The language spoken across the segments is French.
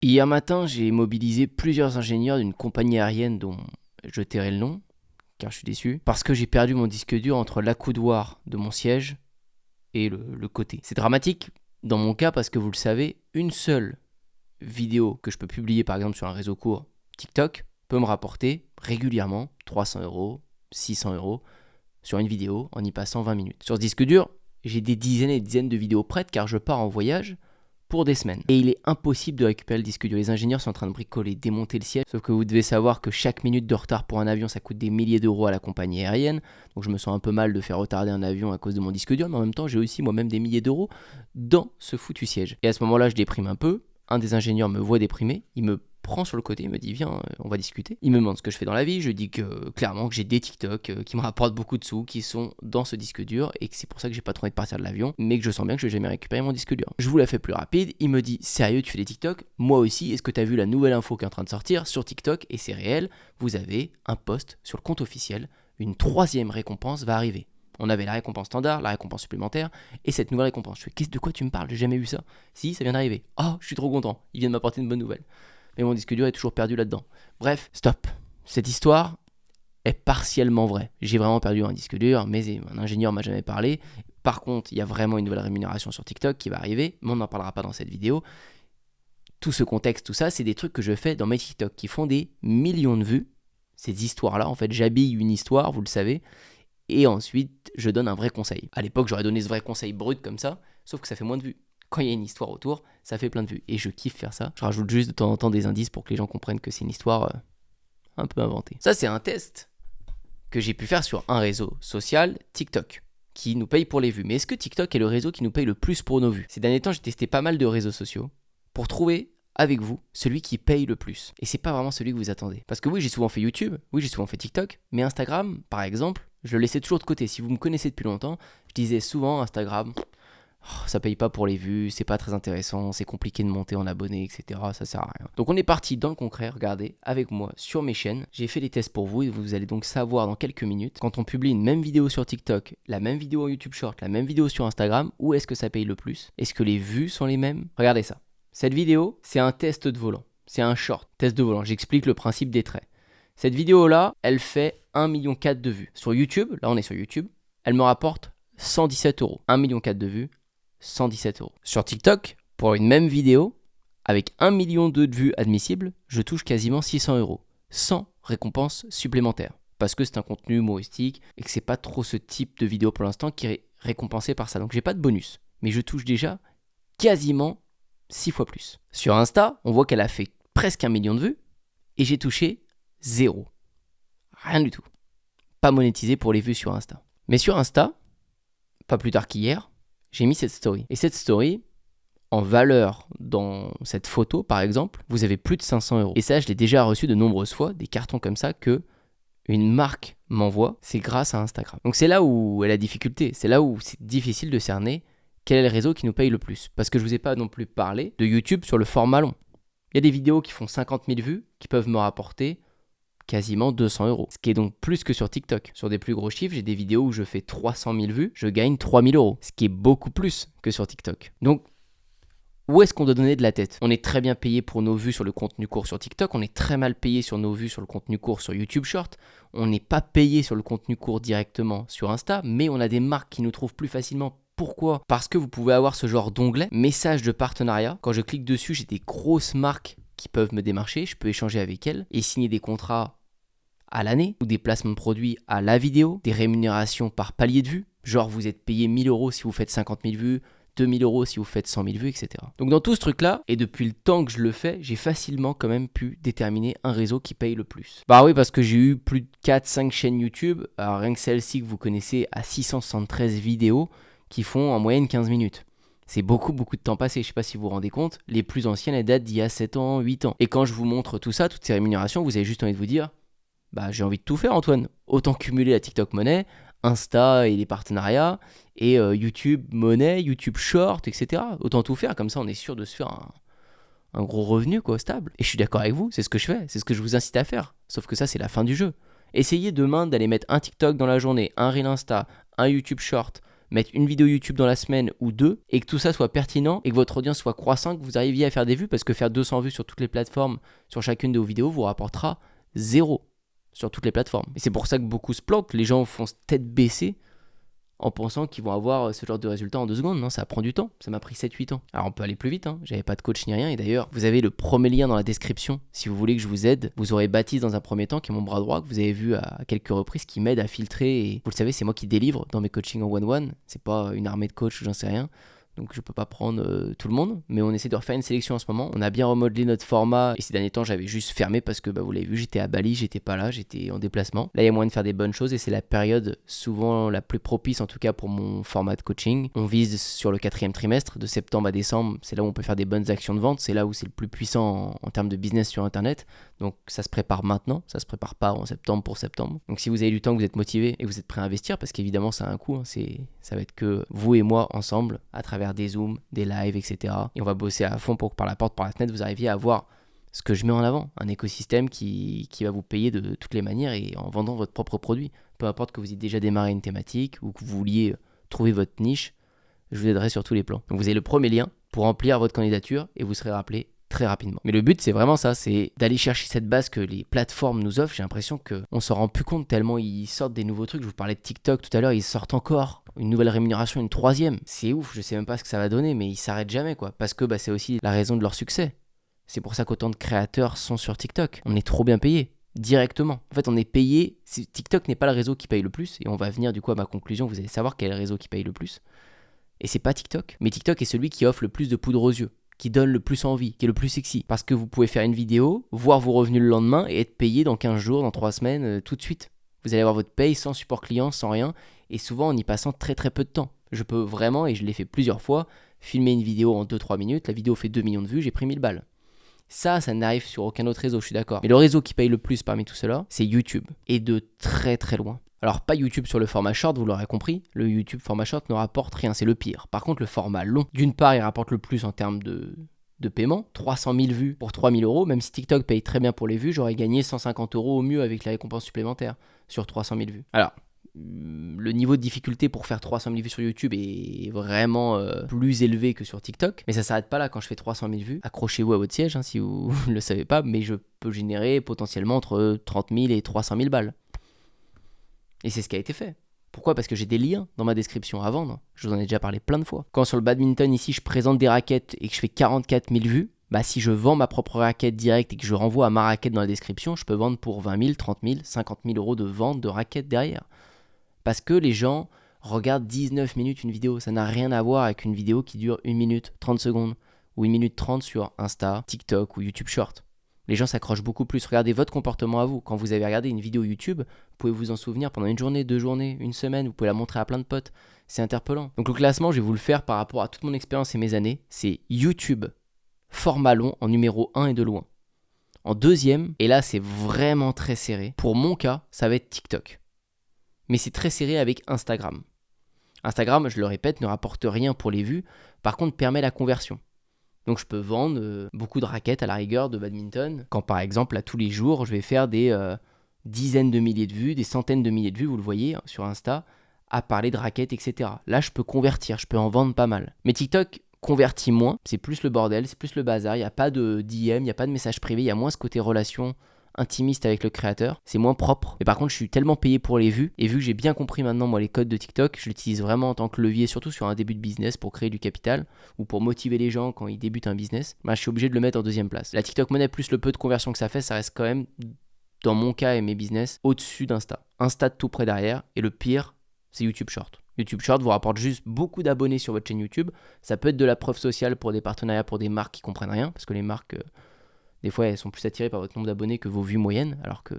Hier matin, j'ai mobilisé plusieurs ingénieurs d'une compagnie aérienne dont je tairai le nom, car je suis déçu, parce que j'ai perdu mon disque dur entre l'accoudoir de mon siège et le côté. C'est dramatique dans mon cas parce que vous le savez, une seule vidéo que je peux publier par exemple sur un réseau court, TikTok, peut me rapporter régulièrement 300 euros, 600 euros sur une vidéo en y passant 20 minutes. Sur ce disque dur, j'ai des dizaines et des dizaines de vidéos prêtes car je pars en voyage pour des semaines. Et il est impossible de récupérer le disque dur. Les ingénieurs sont en train de bricoler, démonter le siège. Sauf que vous devez savoir que chaque minute de retard pour un avion, ça coûte des milliers d'euros à la compagnie aérienne. Donc je me sens un peu mal de faire retarder un avion à cause de mon disque dur. Mais en même temps, j'ai aussi moi-même des milliers d'euros dans ce foutu siège. Et à ce moment-là, je déprime un peu. Un des ingénieurs me voit déprimer. Il me prend sur le côté, il me dit viens, on va discuter. Il me demande ce que je fais dans la vie, je dis que clairement que j'ai des TikTok qui me rapportent beaucoup de sous, qui sont dans ce disque dur et que c'est pour ça que j'ai pas trop envie de partir de l'avion, mais que je sens bien que je vais jamais récupérer mon disque dur. Je vous la fais plus rapide, il me dit sérieux tu fais des TikTok? Moi aussi, est-ce que tu as vu la nouvelle info qui est en train de sortir sur TikTok? Et c'est réel, vous avez un post sur le compte officiel, une 3e récompense va arriver. On avait la récompense standard, la récompense supplémentaire, et cette nouvelle récompense. Je fais, de quoi tu me parles? J'ai jamais vu ça. Si, ça vient d'arriver. Oh, je suis trop content. Il vient de m'apporter une bonne nouvelle. Mais mon disque dur est toujours perdu là-dedans. Bref, stop. Cette histoire est partiellement vraie. J'ai vraiment perdu un disque dur, mais un ingénieur m'a jamais parlé. Par contre, il y a vraiment une nouvelle rémunération sur TikTok qui va arriver, mais on n'en parlera pas dans cette vidéo. Tout ce contexte, tout ça, c'est des trucs que je fais dans mes TikTok qui font des millions de vues. Ces histoires-là, en fait, j'habille une histoire, vous le savez, et ensuite, je donne un vrai conseil. À l'époque, j'aurais donné ce vrai conseil brut comme ça, sauf que ça fait moins de vues. Quand il y a une histoire autour, ça fait plein de vues. Et je kiffe faire ça. Je rajoute juste de temps en temps des indices pour que les gens comprennent que c'est une histoire un peu inventée. Ça, c'est un test que j'ai pu faire sur un réseau social, TikTok, qui nous paye pour les vues. Mais est-ce que TikTok est le réseau qui nous paye le plus pour nos vues? Ces derniers temps, j'ai testé pas mal de réseaux sociaux pour trouver avec vous celui qui paye le plus. Et c'est pas vraiment celui que vous attendez. Parce que oui, j'ai souvent fait YouTube, oui, j'ai souvent fait TikTok, mais Instagram, par exemple, je le laissais toujours de côté. Si vous me connaissez depuis longtemps, je disais souvent Instagram, ça paye pas pour les vues, c'est pas très intéressant, c'est compliqué de monter en abonnés, etc. Ça sert à rien. Donc on est parti dans le concret, regardez, avec moi sur mes chaînes. J'ai fait les tests pour vous et vous allez donc savoir dans quelques minutes, quand on publie une même vidéo sur TikTok, la même vidéo YouTube Short, la même vidéo sur Instagram, où est-ce que ça paye le plus? Est-ce que les vues sont les mêmes? Regardez ça. Cette vidéo, c'est un test de volant. C'est un short, test de volant. J'explique le principe des traits. Cette vidéo-là, elle fait 1,4 million de vues. Sur YouTube, là on est sur YouTube, elle me rapporte 117 euros. 1,4 million de vues, 117 euros. Sur TikTok, pour une même vidéo, avec 1,2 million de vues admissibles, je touche quasiment 600 euros, sans récompense supplémentaire. Parce que c'est un contenu humoristique et que c'est pas trop ce type de vidéo pour l'instant qui est récompensé par ça. Donc j'ai pas de bonus, mais je touche déjà quasiment 6 fois plus. Sur Insta, on voit qu'elle a fait presque 1 million de vues et j'ai touché 0. Rien du tout. Pas monétisé pour les vues sur Insta. Mais sur Insta, pas plus tard qu'hier, j'ai mis cette story. Et cette story, en valeur dans cette photo par exemple, vous avez plus de 500 euros. Et ça, je l'ai déjà reçu de nombreuses fois, des cartons comme ça que une marque m'envoie, c'est grâce à Instagram. Donc c'est là où est la difficulté, c'est là où c'est difficile de cerner quel est le réseau qui nous paye le plus. Parce que je ne vous ai pas non plus parlé de YouTube sur le format long. Il y a des vidéos qui font 50 000 vues qui peuvent me rapporter quasiment 200 euros. Ce qui est donc plus que sur TikTok. Sur des plus gros chiffres, j'ai des vidéos où je fais 300 000 vues, je gagne 3 000 euros. Ce qui est beaucoup plus que sur TikTok. Donc, où est-ce qu'on doit donner de la tête? On est très bien payé pour nos vues sur le contenu court sur TikTok, on est très mal payé sur nos vues sur le contenu court sur YouTube Short, on n'est pas payé sur le contenu court directement sur Insta, mais on a des marques qui nous trouvent plus facilement. Pourquoi? Parce que vous pouvez avoir ce genre d'onglet, message de partenariat. Quand je clique dessus, j'ai des grosses marques qui peuvent me démarcher, je peux échanger avec elles et signer des contrats à l'année ou des placements de produits à la vidéo, des rémunérations par palier de vues. Genre vous êtes payé 1 000 euros si vous faites 50 000 vues, 2 000 euros si vous faites 100 000 vues, etc. Donc dans tout ce truc-là, et depuis le temps que je le fais, j'ai facilement quand même pu déterminer un réseau qui paye le plus. Bah oui, parce que j'ai eu plus de 4-5 chaînes YouTube, alors rien que celle-ci que vous connaissez à 673 vidéos qui font en moyenne 15 minutes. C'est beaucoup de temps passé, je sais pas si vous vous rendez compte, les plus anciennes elles datent d'il y a 7 ans, 8 ans. Et quand je vous montre tout ça, toutes ces rémunérations, vous avez juste envie de vous dire, bah j'ai envie de tout faire Antoine, autant cumuler la TikTok monnaie, Insta et les partenariats, et YouTube monnaie, YouTube short, etc. Autant tout faire, comme ça on est sûr de se faire un gros revenu quoi, stable. Et je suis d'accord avec vous, c'est ce que je fais, c'est ce que je vous incite à faire. Sauf que ça c'est la fin du jeu. Essayez demain d'aller mettre un TikTok dans la journée, un Reel Insta, un YouTube short, mettre une vidéo YouTube dans la semaine ou deux, et que tout ça soit pertinent, et que votre audience soit croissante, que vous arriviez à faire des vues, parce que faire 200 vues sur toutes les plateformes, sur chacune de vos vidéos, vous rapportera 0 sur toutes les plateformes. Et c'est pour ça que beaucoup se plantent, les gens font tête baissée, en pensant qu'ils vont avoir ce genre de résultat en 2 secondes. Non, ça prend du temps. Ça m'a pris 7-8 ans. Alors on peut aller plus vite, hein. J'avais pas de coach ni rien. Et d'ailleurs, vous avez le premier lien dans la description. Si vous voulez que je vous aide, vous aurez Baptiste dans un premier temps, qui est mon bras droit, que vous avez vu à quelques reprises, qui m'aide à filtrer. Et vous le savez, c'est moi qui délivre dans mes coachings en one-one. C'est pas une armée de coachs, j'en sais rien. Donc je peux pas prendre tout le monde, mais on essaie de refaire une sélection en ce moment. On a bien remodelé notre format et ces derniers temps j'avais juste fermé parce que vous l'avez vu, j'étais à Bali, j'étais pas là, j'étais en déplacement. Là il y a moyen de faire des bonnes choses et c'est la période souvent la plus propice en tout cas pour mon format de coaching. On vise sur le 4e trimestre, de septembre à décembre, c'est là où on peut faire des bonnes actions de vente, c'est là où c'est le plus puissant en termes de business sur internet. Donc ça se prépare maintenant, ça se prépare pas en septembre pour septembre. Donc si vous avez du temps, que vous êtes motivé et que vous êtes prêt à investir, parce qu'évidemment ça a un coût, hein, ça va être que vous et moi ensemble à travers des zooms, des lives, etc. Et on va bosser à fond pour que par la porte, par la fenêtre, vous arriviez à avoir ce que je mets en avant, un écosystème qui va vous payer de toutes les manières et en vendant votre propre produit. Peu importe que vous ayez déjà démarré une thématique ou que vous vouliez trouver votre niche, je vous aiderai sur tous les plans. Donc vous avez le premier lien pour remplir votre candidature et vous serez rappelé très rapidement. Mais le but, c'est vraiment ça, c'est d'aller chercher cette base que les plateformes nous offrent. J'ai l'impression qu'on s'en rend plus compte tellement ils sortent des nouveaux trucs. Je vous parlais de TikTok tout à l'heure, ils sortent encore une nouvelle rémunération, une 3e. C'est ouf, je sais même pas ce que ça va donner, mais ils s'arrêtent jamais, quoi. Parce que c'est aussi la raison de leur succès. C'est pour ça qu'autant de créateurs sont sur TikTok. On est trop bien payé, directement. En fait, on est payé. TikTok n'est pas le réseau qui paye le plus. Et on va venir du coup à ma conclusion. Vous allez savoir quel est le réseau qui paye le plus. Et c'est pas TikTok. Mais TikTok est celui qui offre le plus de poudre aux yeux, qui donne le plus envie, qui est le plus sexy. Parce que vous pouvez faire une vidéo, voir vos revenus le lendemain et être payé dans 15 jours, dans 3 semaines, tout de suite. Vous allez avoir votre paye sans support client, sans rien, et souvent en y passant très très peu de temps. Je peux vraiment, et je l'ai fait plusieurs fois, filmer une vidéo en 2-3 minutes, la vidéo fait 2 millions de vues, j'ai pris 1000 balles. Ça n'arrive sur aucun autre réseau, je suis d'accord. Mais le réseau qui paye le plus parmi tout cela, c'est YouTube, et de très très loin. Alors pas YouTube sur le format short, vous l'aurez compris, le YouTube format short ne rapporte rien, c'est le pire. Par contre le format long, d'une part il rapporte le plus en termes de paiement, 300 000 vues pour 3 000 euros, même si TikTok paye très bien pour les vues, j'aurais gagné 150 euros au mieux avec la récompense supplémentaire sur 300 000 vues. Alors, le niveau de difficulté pour faire 300 000 vues sur YouTube est vraiment plus élevé que sur TikTok, mais ça s'arrête pas là. Quand je fais 300 000 vues, accrochez-vous à votre siège si vous ne le savez pas, mais je peux générer potentiellement entre 30 000 et 300 000 balles. Et c'est ce qui a été fait. Pourquoi ? Parce que j'ai des liens dans ma description à vendre. Je vous en ai déjà parlé plein de fois. Quand sur le badminton ici, je présente des raquettes et que je fais 44 000 vues, si je vends ma propre raquette directe et que je renvoie à ma raquette dans la description, je peux vendre pour 20 000, 30 000, 50 000 euros de vente de raquettes derrière. Parce que les gens regardent 19 minutes une vidéo. Ça n'a rien à voir avec une vidéo qui dure 1 minute 30 secondes ou 1 minute 30 sur Insta, TikTok ou YouTube Short. Les gens s'accrochent beaucoup plus. Regardez votre comportement à vous. Quand vous avez regardé une vidéo YouTube, vous pouvez vous en souvenir pendant une journée, 2 journées, une semaine. Vous pouvez la montrer à plein de potes. C'est interpellant. Donc le classement, je vais vous le faire par rapport à toute mon expérience et mes années. C'est YouTube, format long en numéro 1 et de loin. En 2e, et là c'est vraiment très serré, pour mon cas, ça va être TikTok. Mais c'est très serré avec Instagram. Instagram, je le répète, ne rapporte rien pour les vues. Par contre, permet la conversion. Donc je peux vendre beaucoup de raquettes à la rigueur de badminton. Quand par exemple, tous les jours, je vais faire des dizaines de milliers de vues, des centaines de milliers de vues, vous le voyez sur Insta, à parler de raquettes, etc. Là, je peux convertir, je peux en vendre pas mal. Mais TikTok convertit moins, c'est plus le bordel, c'est plus le bazar, il n'y a pas de DM, il n'y a pas de message privé, il y a moins ce côté relation intimiste avec le créateur, c'est moins propre. Mais par contre, je suis tellement payé pour les vues, et vu que j'ai bien compris maintenant moi les codes de TikTok, je l'utilise vraiment en tant que levier, surtout sur un début de business pour créer du capital ou pour motiver les gens quand ils débutent un business. Je suis obligé de le mettre en 2e place. La TikTok Money plus le peu de conversion que ça fait, ça reste quand même, dans mon cas et mes business, au-dessus d'Insta. Insta de tout près derrière, et le pire, c'est YouTube Short. YouTube Short vous rapporte juste beaucoup d'abonnés sur votre chaîne YouTube. Ça peut être de la preuve sociale pour des partenariats, pour des marques qui comprennent rien, parce que les marques, des fois, elles sont plus attirées par votre nombre d'abonnés que vos vues moyennes, alors que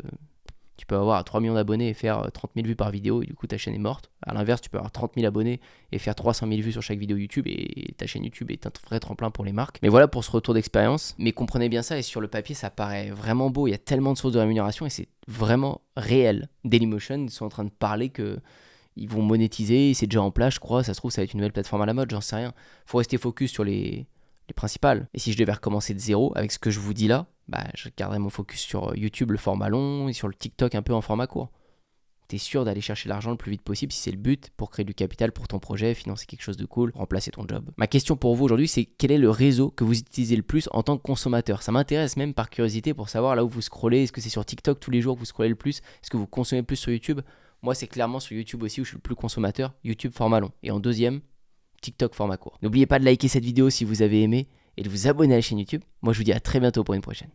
tu peux avoir 3 millions d'abonnés et faire 30 000 vues par vidéo, et du coup, ta chaîne est morte. À l'inverse, tu peux avoir 30 000 abonnés et faire 300 000 vues sur chaque vidéo YouTube, et ta chaîne YouTube est un vrai tremplin pour les marques. Mais voilà pour ce retour d'expérience. Mais comprenez bien ça, et sur le papier, ça paraît vraiment beau. Il y a tellement de sources de rémunération, et c'est vraiment réel. Dailymotion, ils sont en train de parler que ils vont monétiser, c'est déjà en place, je crois. Ça se trouve, ça va être une nouvelle plateforme à la mode, j'en sais rien. Faut rester focus sur les principales. Et si je devais recommencer de zéro avec ce que je vous dis là, je garderais mon focus sur YouTube, le format long, et sur le TikTok un peu en format court. tu es sûr d'aller chercher l'argent le plus vite possible si c'est le but pour créer du capital pour ton projet, financer quelque chose de cool, remplacer ton job. Ma question pour vous aujourd'hui, c'est quel est le réseau que vous utilisez le plus en tant que consommateur? Ça m'intéresse même par curiosité pour savoir là où vous scrollez. Est-ce que c'est sur TikTok tous les jours que vous scrollez le plus? Est-ce que vous consommez plus sur YouTube? Moi, c'est clairement sur YouTube aussi où je suis le plus consommateur. YouTube format long. Et en deuxième, TikTok format court. N'oubliez pas de liker cette vidéo si vous avez aimé et de vous abonner à la chaîne YouTube. Moi, je vous dis à très bientôt pour une prochaine.